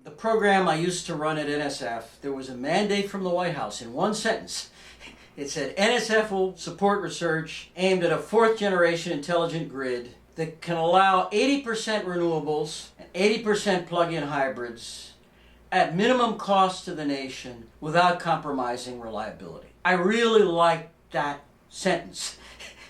The program I used to run at NSF, there was a mandate from the White House in one sentence. It said NSF will support research aimed at a fourth generation intelligent grid that can allow 80% renewables and 80% plug-in hybrids at minimum cost to the nation without compromising reliability. I really liked that sentence.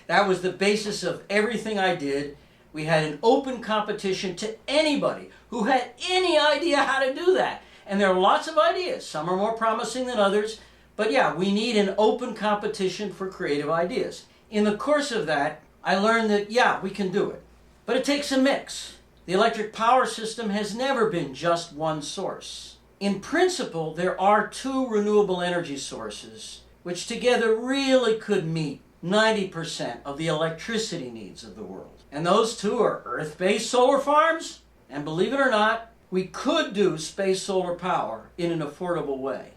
That was the basis of everything I did. We had an open competition to anybody who had any idea how to do that. And there are lots of ideas. Some are more promising than others. But yeah, we need an open competition for creative ideas. In the course of that, I learned that, yeah, we can do it. But it takes a mix. The electric power system has never been just one source. In principle, there are two renewable energy sources which together really could meet 90% of the electricity needs of the world. And those two are Earth-based solar farms, and believe it or not, we could do space solar power in an affordable way.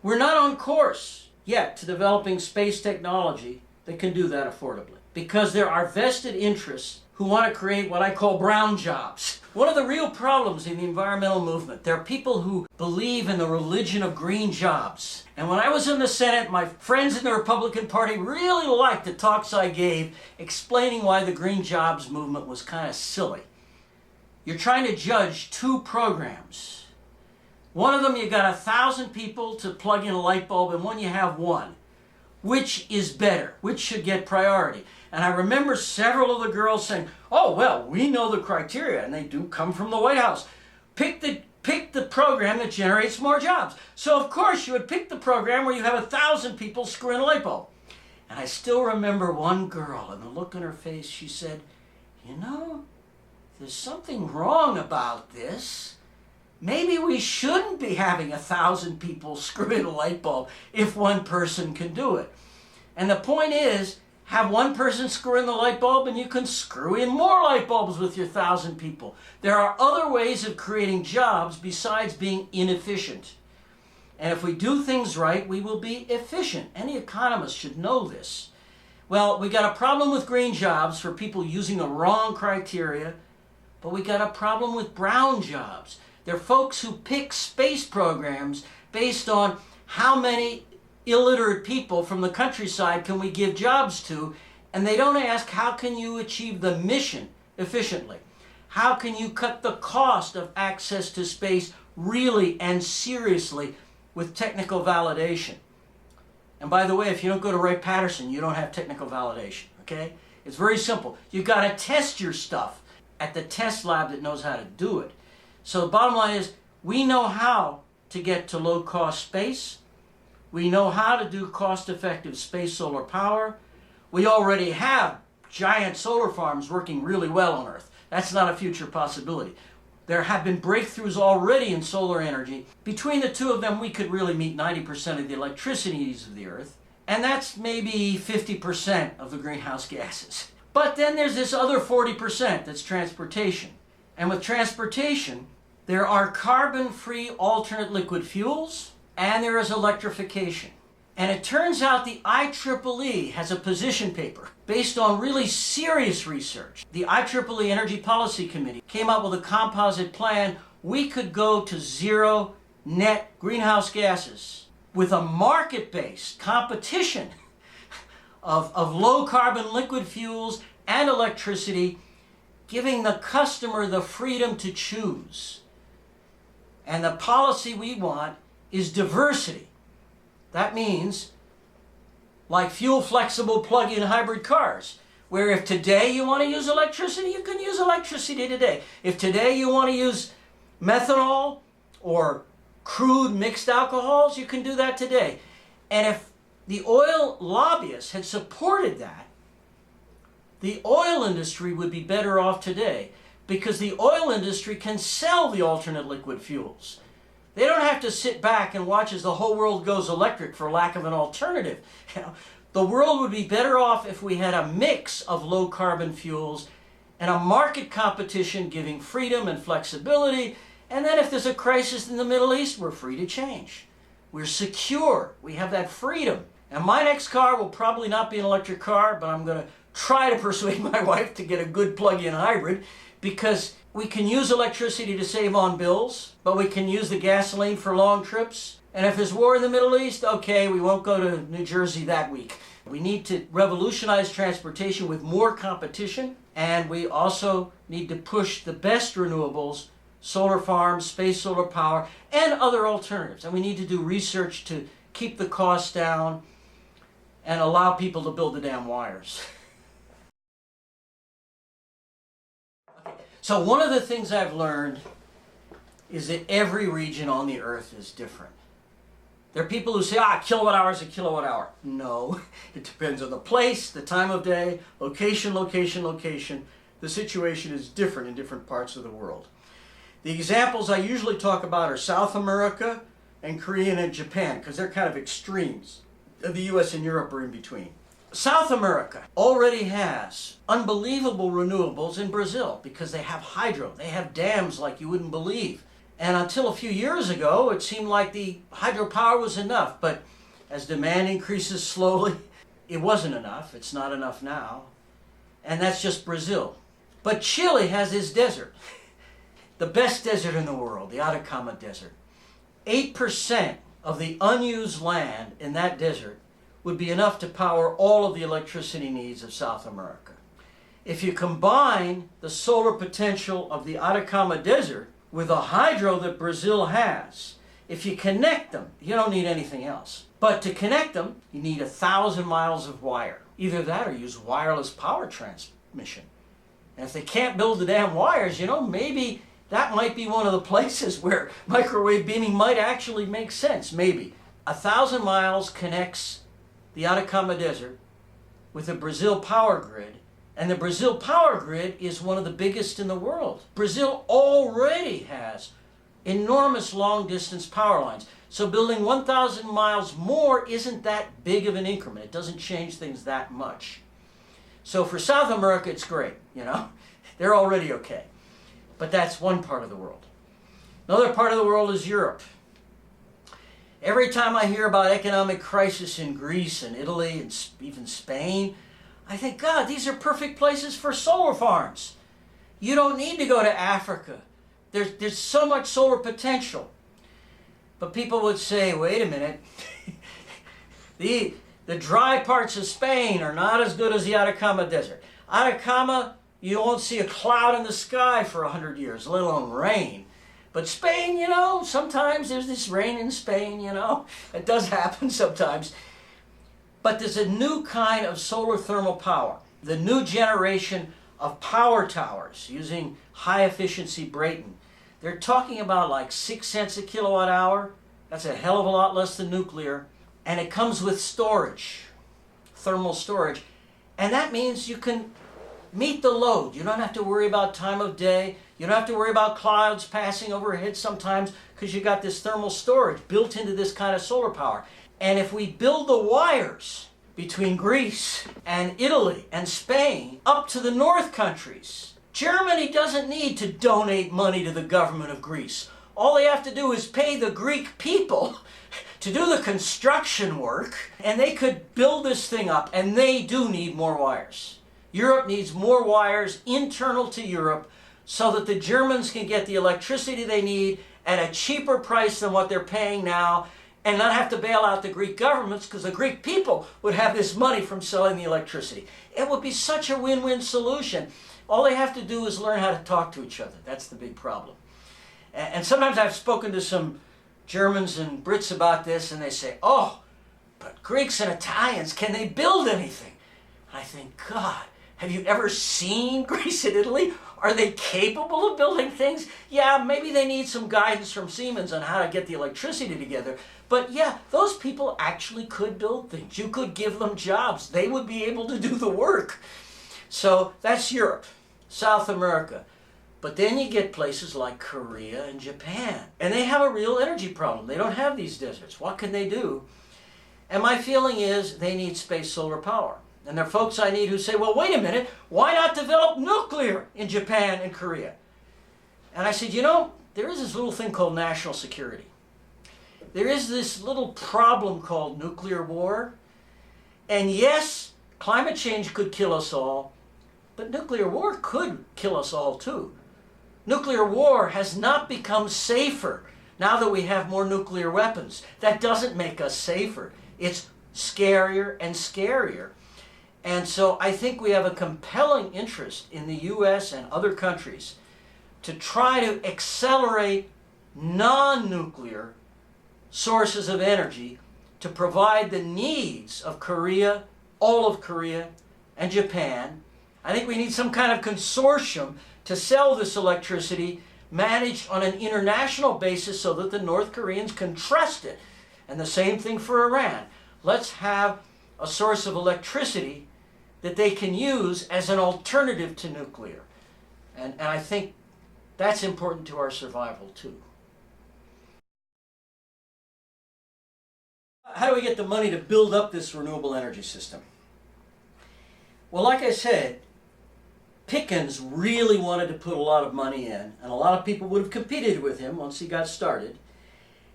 We're not on course yet to developing space technology that can do that affordably, because there are vested interests who want to create what I call brown jobs. One of the real problems in the environmental movement, there are people who believe in the religion of green jobs. And when I was in the Senate, my friends in the Republican Party really liked the talks I gave explaining why the green jobs movement was kind of silly. You're trying to judge two programs. One of them, you got 1,000 people to plug in a light bulb, and one you have one. Which is better? Which should get priority? And I remember several of the girls saying, oh, well, we know the criteria, and they do come from the White House. Pick the program that generates more jobs. So, of course, you would pick the program where you have 1,000 people screw in a light bulb. And I still remember one girl, and the look on her face, she said, you know, there's something wrong about this. Maybe we shouldn't be having 1,000 people screw in a light bulb if one person can do it. And the point is, have one person screw in the light bulb and you can screw in more light bulbs with your 1,000 people. There are other ways of creating jobs besides being inefficient. And if we do things right, we will be efficient. Any economist should know this. Well, we got a problem with green jobs for people using the wrong criteria, but we got a problem with brown jobs. They're folks who pick space programs based on how many illiterate people from the countryside can we give jobs to, and they don't ask how can you achieve the mission efficiently? How can you cut the cost of access to space really and seriously with technical validation? And by the way, if you don't go to Wright-Patterson, you don't have technical validation, okay? It's very simple. You've got to test your stuff at the test lab that knows how to do it. So the bottom line is, we know how to get to low-cost space. We know how to do cost-effective space solar power. We already have giant solar farms working really well on Earth. That's not a future possibility. There have been breakthroughs already in solar energy. Between the two of them, we could really meet 90% of the electricity needs of the Earth. And that's maybe 50% of the greenhouse gases. But then there's this other 40% that's transportation. And with transportation, there are carbon-free alternate liquid fuels, and there is electrification. And it turns out the IEEE has a position paper based on really serious research. The IEEE Energy Policy Committee came up with a composite plan. We could go to zero net greenhouse gases with a market-based competition of low-carbon liquid fuels and electricity, giving the customer the freedom to choose. And the policy we want is diversity. That means, like fuel-flexible plug-in hybrid cars, where if today you want to use electricity, you can use electricity today. If today you want to use methanol or crude mixed alcohols, you can do that today. And if the oil lobbyists had supported that, the oil industry would be better off today, because the oil industry can sell the alternate liquid fuels. They don't have to sit back and watch as the whole world goes electric for lack of an alternative. You know, the world would be better off if we had a mix of low carbon fuels and a market competition giving freedom and flexibility. And then if there's a crisis in the Middle East, we're free to change. We're secure. We have that freedom. And my next car will probably not be an electric car, but I'm going to try to persuade my wife to get a good plug-in hybrid, because We can use electricity to save on bills, but we can use the gasoline for long trips. And if there's war in the Middle East, okay, we won't go to New Jersey that week. We need to revolutionize transportation with more competition, and we also need to push the best renewables, solar farms, space solar power, and other alternatives. And we need to do research to keep the costs down and allow people to build the damn wires. So one of the things I've learned is that every region on the earth is different. There are people who say, kilowatt hour is a kilowatt hour. No, it depends on the place, the time of day, location, location, location. The situation is different in different parts of the world. The examples I usually talk about are South America and Korea and Japan, because they're kind of extremes. The US and Europe are in between. South America already has unbelievable renewables in Brazil because they have hydro. They have dams like you wouldn't believe. And until a few years ago, it seemed like the hydropower was enough. But as demand increases slowly, it wasn't enough. It's not enough now. And that's just Brazil. But Chile has this desert. The best desert in the world, the Atacama Desert. 8% of the unused land in that desert would be enough to power all of the electricity needs of South America. If you combine the solar potential of the Atacama Desert with the hydro that Brazil has, if you connect them, you don't need anything else. But to connect them, you need 1,000 miles of wire. Either that or use wireless power transmission. And if they can't build the damn wires, maybe that might be one of the places where microwave beaming might actually make sense, maybe. 1,000 miles connects the Atacama Desert with the Brazil power grid, and the Brazil power grid is one of the biggest in the world. Brazil already has enormous long-distance power lines, so building 1,000 miles more isn't that big of an increment. It doesn't change things that much. So for South America, it's great, They're already okay. But that's one part of the world. Another part of the world is Europe. Every time I hear about economic crisis in Greece and Italy and even Spain, I think, God, these are perfect places for solar farms. You don't need to go to Africa. There's so much solar potential. But people would say, wait a minute. The dry parts of Spain are not as good as the Atacama Desert. Atacama, you won't see a cloud in the sky for 100 years, let alone rain. But Spain, sometimes there's this rain in Spain, It does happen sometimes. But there's a new kind of solar thermal power. The new generation of power towers using high efficiency Brayton. They're talking about like 6 cents a kilowatt hour. That's a hell of a lot less than nuclear. And it comes with storage, thermal storage. And that means you can meet the load. You don't have to worry about time of day. You don't have to worry about clouds passing overhead sometimes because you got this thermal storage built into this kind of solar power. And if we build the wires between Greece and Italy and Spain up to the North countries, Germany doesn't need to donate money to the government of Greece. All they have to do is pay the Greek people to do the construction work, and they could build this thing up, and they do need more wires. Europe needs more wires internal to Europe so that the Germans can get the electricity they need at a cheaper price than what they're paying now and not have to bail out the Greek governments because the Greek people would have this money from selling the electricity. It would be such a win-win solution. All they have to do is learn how to talk to each other. That's the big problem. And sometimes I've spoken to some Germans and Brits about this, and they say, oh, but Greeks and Italians, can they build anything? And I think, God, have you ever seen Greece and Italy? Are they capable of building things? Yeah, maybe they need some guidance from Siemens on how to get the electricity together. But yeah, those people actually could build things. You could give them jobs. They would be able to do the work. So that's Europe, South America. But then you get places like Korea and Japan. And they have a real energy problem. They don't have these deserts. What can they do? And my feeling is they need space solar power. And there are folks I need who say, well, wait a minute, why not develop nuclear in Japan and Korea? And I said, there is this little thing called national security. There is this little problem called nuclear war. And yes, climate change could kill us all, but nuclear war could kill us all too. Nuclear war has not become safer now that we have more nuclear weapons. That doesn't make us safer. It's scarier and scarier. And so I think we have a compelling interest in the U.S. and other countries to try to accelerate non-nuclear sources of energy to provide the needs of Korea, all of Korea, and Japan. I think we need some kind of consortium to sell this electricity managed on an international basis so that the North Koreans can trust it. And the same thing for Iran. Let's have a source of electricity that they can use as an alternative to nuclear. And I think that's important to our survival too. How do we get the money to build up this renewable energy system? Well, like I said, Pickens really wanted to put a lot of money in, and a lot of people would have competed with him once he got started.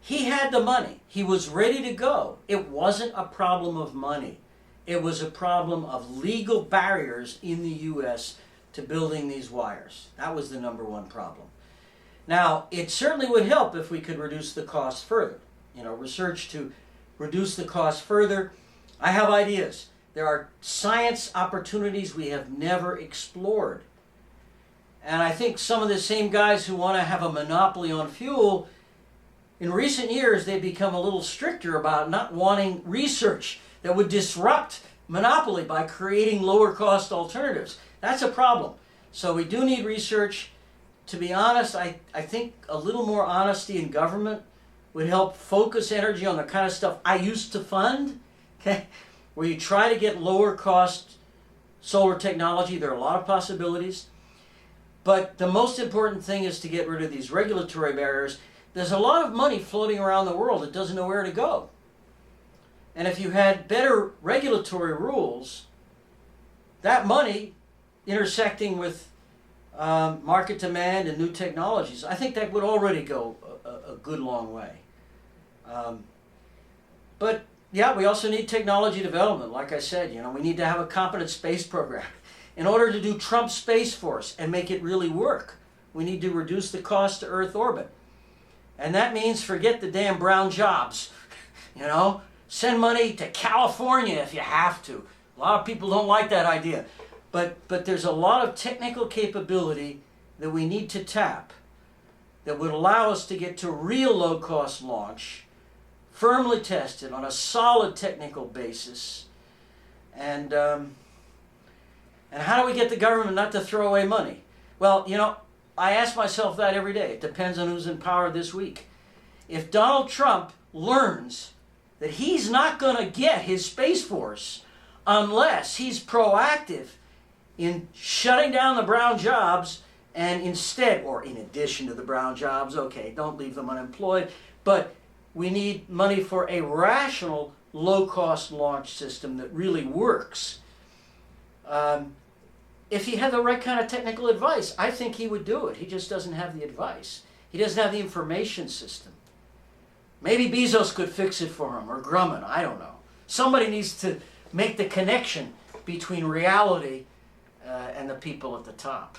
He had the money. He was ready to go. It wasn't a problem of money. It was a problem of legal barriers in the U.S. to building these wires. That was the number one problem. Now, it certainly would help if we could reduce the cost further. Research to reduce the cost further. I have ideas. There are science opportunities we have never explored. And I think some of the same guys who want to have a monopoly on fuel, in recent years they've become a little stricter about not wanting research that would disrupt monopoly by creating lower cost alternatives. That's a problem. So we do need research. To be honest, I think a little more honesty in government would help focus energy on the kind of stuff I used to fund, okay? Where you try to get lower cost solar technology. There are a lot of possibilities. But the most important thing is to get rid of these regulatory barriers. There's a lot of money floating around the world that doesn't know where to go. And if you had better regulatory rules, that money intersecting with market demand and new technologies, I think that would already go a good long way. But yeah, we also need technology development. Like I said, we need to have a competent space program. In order to do Trump's Space Force and make it really work, we need to reduce the cost to Earth orbit. And that means forget the damn brown jobs. Send money to California if you have to. A lot of people don't like that idea. But there's a lot of technical capability that we need to tap that would allow us to get to real low-cost launch, firmly tested on a solid technical basis. And how do we get the government not to throw away money? Well, I ask myself that every day. It depends on who's in power this week. If Donald Trump learns that he's not going to get his Space Force unless he's proactive in shutting down the brown jobs and instead, or in addition to the brown jobs, okay, don't leave them unemployed, but we need money for a rational, low-cost launch system that really works. If he had the right kind of technical advice, I think he would do it. He just doesn't have the advice. He doesn't have the information system. Maybe Bezos could fix it for him, or Grumman, I don't know. Somebody needs to make the connection between reality and the people at the top.